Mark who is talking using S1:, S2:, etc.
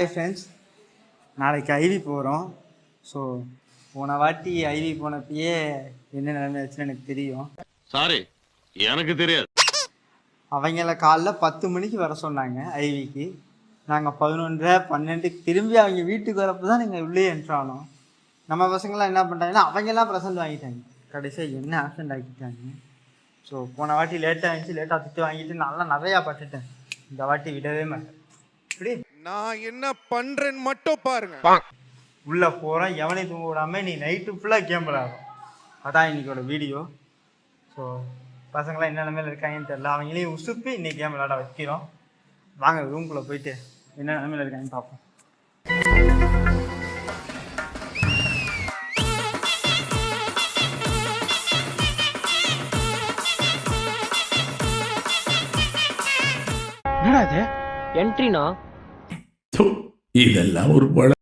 S1: Hi friends, நாளைக்கு IV போகிறோம். So போன வாட்டி ஐவி போனப்பயே என்ன நிலைமை ஆச்சுன்னு எனக்கு தெரியும்.
S2: சாரி, எனக்கு தெரியாது.
S1: அவங்கள காலைல 10 மணிக்கு வர சொன்னாங்க ஐவிக்கு. நாங்கள் 11:30 12க்கு திரும்பி அவங்க வீட்டுக்கு வரப்போ தான் நீங்கள் உள்ளே என்ட்ரானோம். நம்ம பசங்களாம் என்ன பண்ணிட்டாங்கன்னா அவங்கெல்லாம் ப்ரெசென்ட் வாங்கிட்டாங்க. கடைசியாக என்ன ஆக்சிடென்ட் ஆக்கிட்டாங்க. ஸோ போன வாட்டி லேட்டாக இருந்துச்சு, லேட்டாக திட்டு வாங்கிட்டு நல்லா நிறையா பட்டுட்டேன். இந்த வாட்டி விடவே மாட்டேன். இப்படி
S3: நான் என்ன பண்றேன்னு மட்டும் பாருங்க.
S1: உள்ளே போகிறோம், எவனையும் தூங்க விடாமல் நீ நைட்டு ஃபுல்லாக கேம் விளாடும். அதான் இன்னைக்கோட வீடியோ. ஸோ பசங்களாம் என்ன நிலமையில இருக்காங்கன்னு தெரியல, அவங்களையும் உசுப்பி இன்னைக்கு கேம் விளாட வைக்கிறோம். வாங்க ரூம்குள்ளே போயிட்டு என்ன நிலமையில இருக்காங்கன்னு பார்ப்போம்.
S4: என்னடா இது என்ட்ரினா?
S5: இதெல்லாம் ஒரு படம்.